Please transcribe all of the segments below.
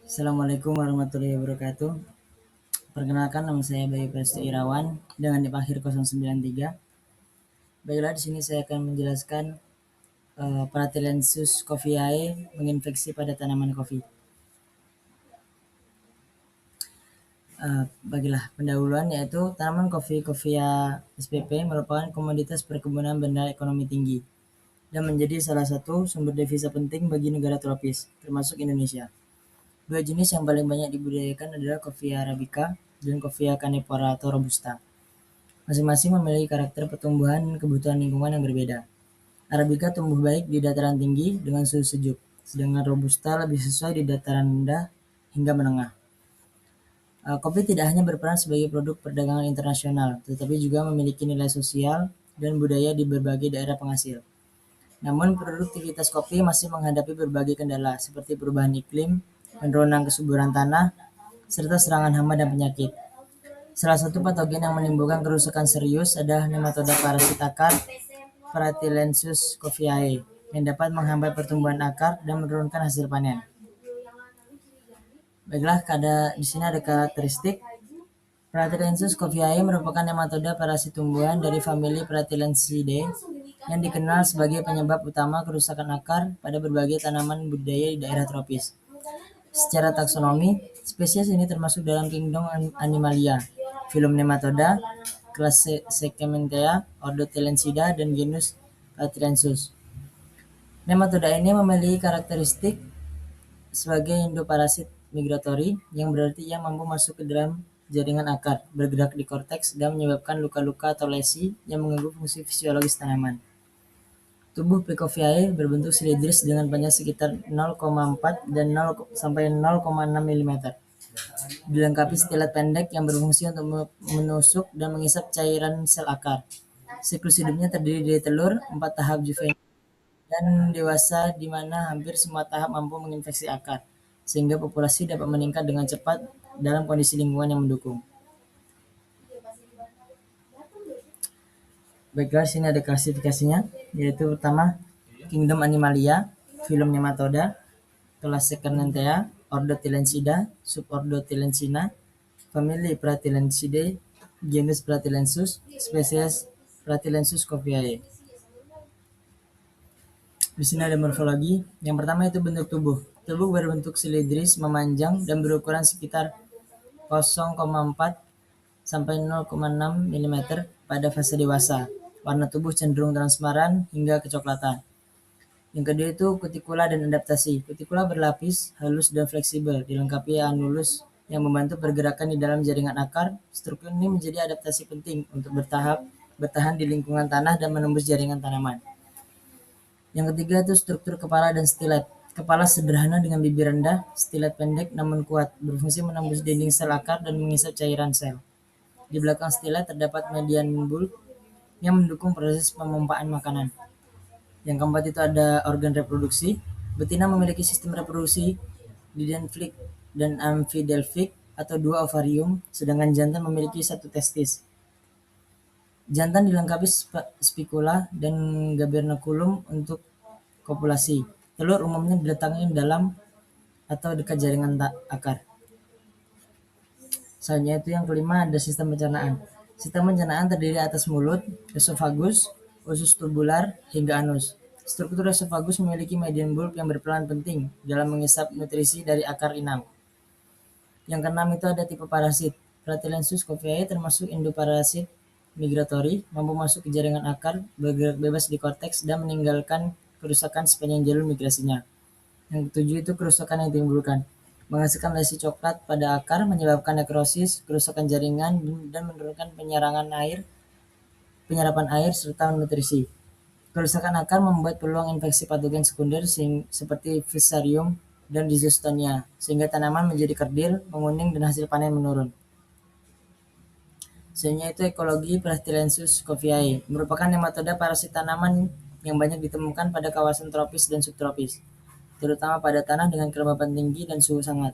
Assalamualaikum warahmatullahi wabarakatuh. Perkenalkan, nama saya Bayu Presto Irawan dengan NIP akhir 093. Baiklah, di sini saya akan menjelaskan Pratylensus coffeeae menginfeksi pada tanaman kopi. Bagilah pendahuluan, yaitu tanaman kopi Coffea spp merupakan komoditas perkebunan benda ekonomi tinggi dan menjadi salah satu sumber devisa penting bagi negara tropis, termasuk Indonesia. Dua jenis yang paling banyak dibudidayakan adalah Coffea arabica dan Coffea canephora atau robusta. Masing-masing memiliki karakter pertumbuhan dan kebutuhan lingkungan yang berbeda. Arabica tumbuh baik di dataran tinggi dengan suhu sejuk, sedangkan robusta lebih sesuai di dataran rendah hingga menengah. Kopi tidak hanya berperan sebagai produk perdagangan internasional, tetapi juga memiliki nilai sosial dan budaya di berbagai daerah penghasil. Namun, produktivitas kopi masih menghadapi berbagai kendala, seperti perubahan iklim, penurunan kesuburan tanah, serta serangan hama dan penyakit. Salah satu patogen yang menimbulkan kerusakan serius adalah nematoda parasit akar Pratylensus coffeeae yang dapat menghambat pertumbuhan akar dan menurunkan hasil panen. Baiklah, di sini ada karakteristik. Pratylensus coffeeae merupakan nematoda parasit tumbuhan dari famili Pratylensidae yang dikenal sebagai penyebab utama kerusakan akar pada berbagai tanaman budidaya di daerah tropis. Secara taksonomi, spesies ini termasuk dalam kingdom Animalia, filum Nematoda, kelas Sequamentea, ordo Tilensida, dan genus Pratylensus. Nematoda ini memiliki karakteristik sebagai endoparasit migratori, yang berarti ia mampu masuk ke dalam jaringan akar, bergerak di korteks, dan menyebabkan luka-luka atau lesi yang mengganggu fungsi fisiologis tanaman. Tubuh P. coffeeae berbentuk silindris dengan panjang sekitar 0,4 dan 0 sampai 0,6 mm. Dilengkapi stilet pendek yang berfungsi untuk menusuk dan mengisap cairan sel akar. Siklus hidupnya terdiri dari telur, 4 tahap juvenil, dan dewasa, di mana hampir semua tahap mampu menginfeksi akar, sehingga populasi dapat meningkat dengan cepat dalam kondisi lingkungan yang mendukung. Baiklah, sini ada klasifikasinya, yaitu pertama, Kingdom Animalia, filum Nematoda, kelas Sequamentea, ordo Tilensida, subordo Tilensina, famili Pratylensidae, genus Pratylensus, spesies Pratylensus coffeeae. Di sini ada morfologi. Yang pertama itu bentuk tubuh. Tubuh berbentuk silindris, memanjang, dan berukuran sekitar 0,4 sampai 0,6 mm pada fase dewasa. Warna tubuh cenderung transparan hingga kecoklatan. Yang kedua itu kutikula dan adaptasi. Kutikula berlapis, halus dan fleksibel, dilengkapi anulus yang membantu pergerakan di dalam jaringan akar. Struktur ini menjadi adaptasi penting untuk bertahan di lingkungan tanah dan menembus jaringan tanaman. Yang ketiga itu struktur kepala dan stilet. Kepala sederhana dengan bibir rendah, stilet pendek namun kuat, berfungsi menembus dinding sel akar dan mengisap cairan sel. Di belakang stilet terdapat median bulb yang mendukung proses pemompaan makanan. Yang keempat itu ada organ reproduksi. Betina memiliki sistem reproduksi didentifik dan amphidelphik atau 2 ovarium, sedangkan jantan memiliki 1 testis. Jantan dilengkapi spikula dan gabernaculum untuk kopulasi. Telur umumnya diletakkan dalam atau dekat jaringan akar. Selanjutnya itu yang kelima ada sistem pencernaan. Sistem pencernaan terdiri atas mulut, esofagus, usus tubular, hingga anus. Struktur esofagus memiliki median bulb yang berperan penting dalam mengisap nutrisi dari akar inang. Yang keenam itu ada tipe parasit. Pratylensus coffeeae termasuk endoparasit migratori, mampu masuk ke jaringan akar, bergerak bebas di korteks, dan meninggalkan kerusakan sepanjang jalur migrasinya. Yang ketujuh itu kerusakan yang ditimbulkan. Menghasilkan lesi coklat pada akar, menyebabkan nekrosis, kerusakan jaringan, dan menurunkan penyerapan air serta nutrisi. Kerusakan akar membuat peluang infeksi patogen sekunder seperti Fusarium dan Rhizostonia, sehingga tanaman menjadi kerdil, menguning, dan hasil panen menurun. Selanjutnya itu ekologi Pratylensus coffeeae, merupakan nematoda parasit tanaman yang banyak ditemukan pada kawasan tropis dan subtropis, terutama pada tanah dengan kelembapan tinggi dan suhu hangat.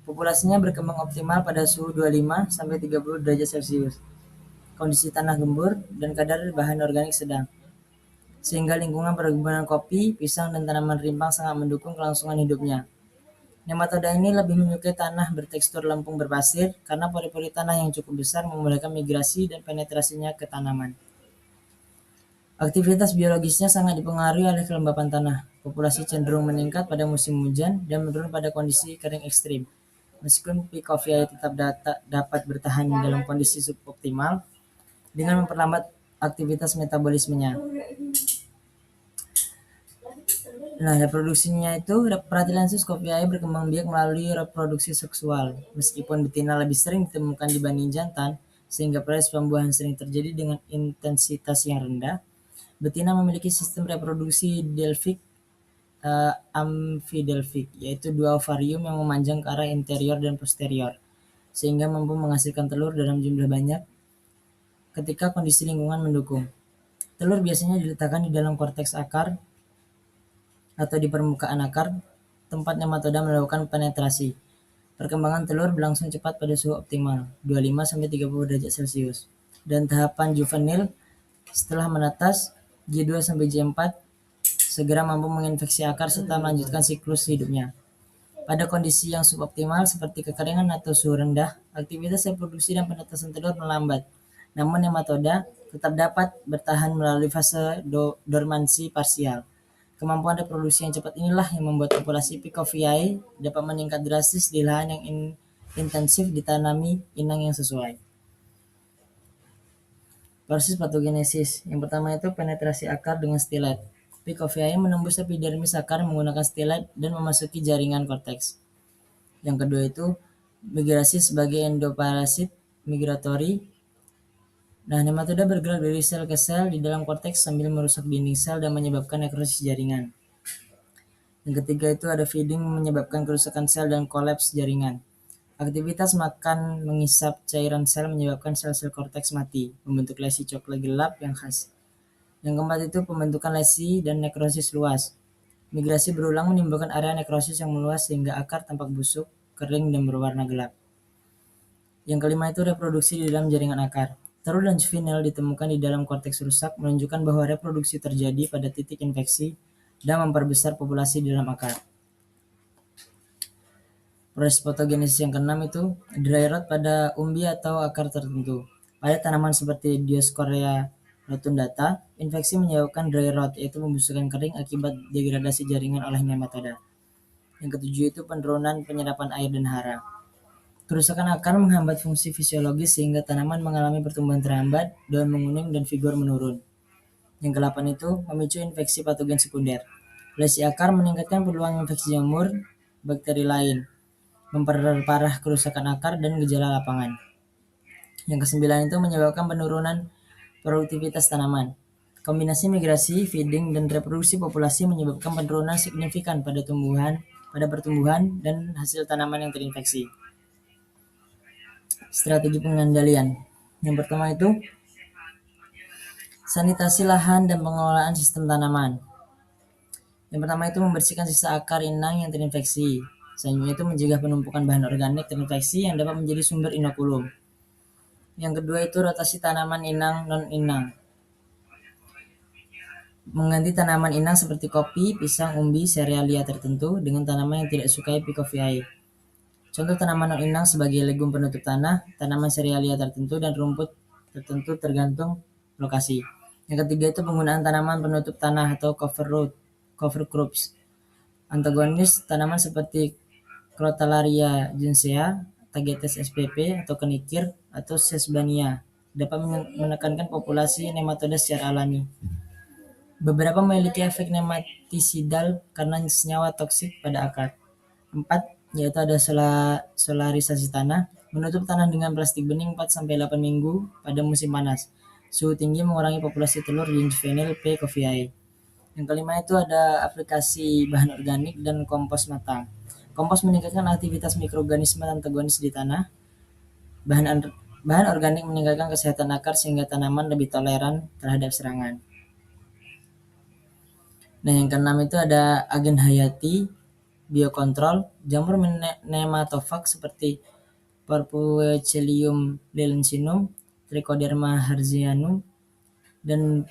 Populasinya berkembang optimal pada suhu 25 sampai 30 derajat Celcius, kondisi tanah gembur, dan kadar bahan organik sedang. Sehingga lingkungan perkebunan kopi, pisang, dan tanaman rimpang sangat mendukung kelangsungan hidupnya. Nematoda ini lebih menyukai tanah bertekstur lempung berpasir karena pori-pori tanah yang cukup besar memudahkan migrasi dan penetrasinya ke tanaman. Aktivitas biologisnya sangat dipengaruhi oleh kelembapan tanah. Populasi cenderung meningkat pada musim hujan dan menurun pada kondisi kering ekstrim. Meskipun Picoviae tetap dapat bertahan dalam kondisi suboptimal dengan memperlambat aktivitas metabolismenya. Nah, reproduksinya itu Pratylensis coviae berkembang biak melalui reproduksi seksual. Meskipun betina lebih sering ditemukan dibanding jantan, sehingga proses pembuahan sering terjadi dengan intensitas yang rendah, betina memiliki sistem reproduksi delphik amfidelphik, yaitu dua ovarium yang memanjang ke arah interior dan posterior, sehingga mampu menghasilkan telur dalam jumlah banyak ketika kondisi lingkungan mendukung. Telur biasanya diletakkan di dalam korteks akar atau di permukaan akar, tempat nematoda melakukan penetrasi. Perkembangan telur berlangsung cepat pada suhu optimal, 25-30 derajat Celcius. Dan tahapan juvenil setelah menetas, J2-J4 segera mampu menginfeksi akar serta melanjutkan siklus hidupnya. Pada kondisi yang suboptimal seperti kekeringan atau suhu rendah, aktivitas reproduksi dan penetasan telur melambat. Namun nematoda tetap dapat bertahan melalui fase dormansi parsial. Kemampuan reproduksi yang cepat inilah yang membuat populasi Picoviae dapat meningkat drastis di lahan yang intensif ditanami inang yang sesuai. Proses patogenesis. Yang pertama itu penetrasi akar dengan stilet. Picoviae menembus epidermis akar menggunakan stilet dan memasuki jaringan korteks. Yang kedua itu migrasi sebagai endoparasit migratori. Nah, nematoda bergerak dari sel ke sel di dalam korteks sambil merusak dinding sel dan menyebabkan nekrosis jaringan. Yang ketiga itu ada feeding menyebabkan kerusakan sel dan kolaps jaringan. Aktivitas makan mengisap cairan sel menyebabkan sel-sel korteks mati, membentuk lesi coklat gelap yang khas. Yang keempat itu pembentukan lesi dan nekrosis luas. Migrasi berulang menimbulkan area nekrosis yang meluas sehingga akar tampak busuk, kering, dan berwarna gelap. Yang kelima itu reproduksi di dalam jaringan akar. Telur dan juvenil ditemukan di dalam korteks rusak menunjukkan bahwa reproduksi terjadi pada titik infeksi dan memperbesar populasi di dalam akar. Proses fotogenesis yang keenam itu dry rot pada umbi atau akar tertentu. Pada tanaman seperti Dioscorea rotundata, infeksi menyebabkan dry rot, yaitu pembusukan kering akibat degradasi jaringan oleh nematoda. Yang ketujuh itu penurunan penyerapan air dan hara. Kerusakan akar menghambat fungsi fisiologis sehingga tanaman mengalami pertumbuhan terhambat, daun menguning, dan vigor menurun. Yang kedelapan itu memicu infeksi patogen sekunder. Lesi akar meningkatkan peluang infeksi jamur, bakteri lain, memperparah kerusakan akar dan gejala lapangan. Yang kesembilan itu menyebabkan penurunan produktivitas tanaman. Kombinasi migrasi, feeding, dan reproduksi populasi menyebabkan penurunan signifikan pada pertumbuhan dan hasil tanaman yang terinfeksi. Strategi pengendalian. Yang pertama itu sanitasi lahan dan pengelolaan sistem tanaman. Yang pertama itu membersihkan sisa akar inang yang terinfeksi. Selanjutnya itu mencegah penumpukan bahan organik terinfeksi yang dapat menjadi sumber inokulum. Yang kedua itu rotasi tanaman inang non-inang. Mengganti tanaman inang seperti kopi, pisang, umbi, serealia tertentu dengan tanaman yang tidak sukai Picoviae. Contoh tanaman non-inang sebagai legum penutup tanah, tanaman serealia tertentu, dan rumput tertentu tergantung lokasi. Yang ketiga itu penggunaan tanaman penutup tanah atau cover crops. Antagonis tanaman seperti Crotalaria juncea, Tagetes spp atau kenikir, atau Sesbania dapat menekankan populasi nematoda secara alami. Beberapa memiliki efek nematisidal karena senyawa toksik pada akar. 4. Yaitu ada solarisasi tanah, menutup tanah dengan plastik bening 4-8 minggu pada musim panas. Suhu tinggi mengurangi populasi telur di juvenil P. coviae. Yang kelima itu ada aplikasi bahan organik dan kompos matang. Kompos meningkatkan aktivitas mikroorganisme antagonis di tanah. Bahan organik meningkatkan kesehatan akar sehingga tanaman lebih toleran terhadap serangan. Nah, yang keenam itu ada agen hayati, biokontrol, jamur nematofag seperti Perpuecilium lelensinum, Trichoderma hertzianum, dan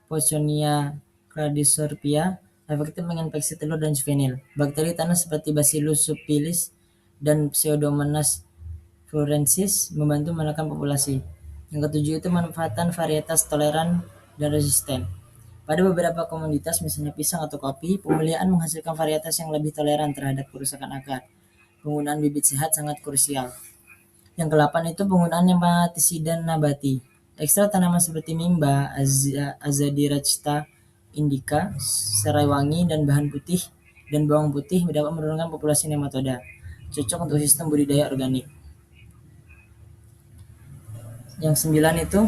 Poczonia cladosorpia efektif menginfeksi telur dan juvenil. Bakteri tanah seperti Bacillus subtilis dan Pseudomonas fluorensis membantu menekan populasi. Yang ketujuh itu manfaatan varietas toleran dan resisten. Pada beberapa komoditas misalnya pisang atau kopi, pemeliharaan menghasilkan varietas yang lebih toleran terhadap kerusakan akar. Penggunaan bibit sehat sangat krusial. Yang ke-8 itu penggunaan nematisida nabati. Ekstrak tanaman seperti mimba, azadirachta indica, serai wangi, dan bawang putih dapat menurunkan populasi nematoda. Cocok untuk sistem budidaya organik. Yang 9 itu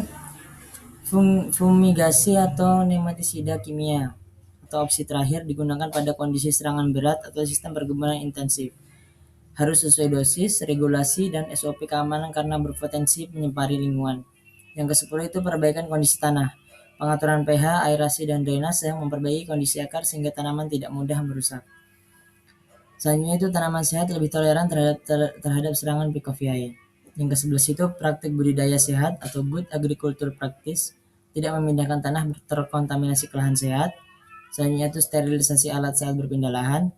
fumigasi atau nematisida kimia atau opsi terakhir digunakan pada kondisi serangan berat atau sistem perkebunan intensif. Harus sesuai dosis, regulasi, dan SOP keamanan karena berpotensi menyepari lingkungan. Yang ke-10 itu perbaikan kondisi tanah. Pengaturan pH, aerasi, dan drainase yang memperbaiki kondisi akar sehingga tanaman tidak mudah merusak. Selanjutnya itu tanaman sehat lebih toleran terhadap serangan Picoviae. Yang ke-11 itu praktik budidaya sehat atau good agriculture practice, tidak memindahkan tanah terkontaminasi ke lahan sehat. Selanjutnya itu sterilisasi alat saat berpindah lahan.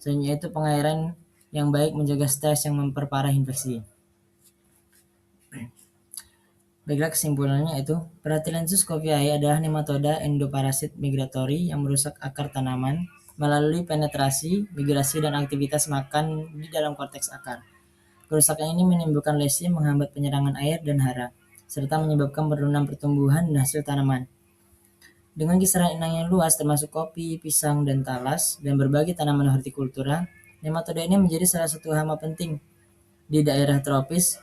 Selanjutnya itu pengairan yang baik menjaga stres yang memperparah infeksi. Baiklah, kesimpulannya itu Pratylenchus coviae adalah nematoda endoparasit migratori yang merusak akar tanaman melalui penetrasi, migrasi, dan aktivitas makan di dalam korteks akar. Kerusakan ini menimbulkan lesi, menghambat penyerangan air dan hara, serta menyebabkan penurunan pertumbuhan dan hasil tanaman. Dengan kisaran inang yang luas termasuk kopi, pisang, dan talas, dan berbagai tanaman hortikultura, nematoda ini menjadi salah satu hama penting di daerah tropis.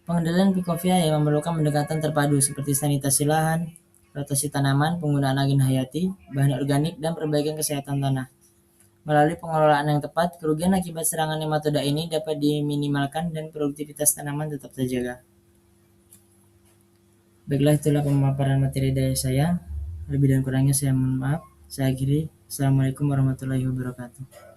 Pengendalian Picoviae memerlukan pendekatan terpadu seperti sanitasi lahan, rotasi tanaman, penggunaan agen hayati, bahan organik, dan perbaikan kesehatan tanah. Melalui pengelolaan yang tepat, kerugian akibat serangan nematoda ini dapat diminimalkan dan produktivitas tanaman tetap terjaga. Baiklah, itulah pemaparan materi dari saya. Lebih dan kurangnya saya mohon maaf. Saya akhiri. Assalamualaikum warahmatullahi wabarakatuh.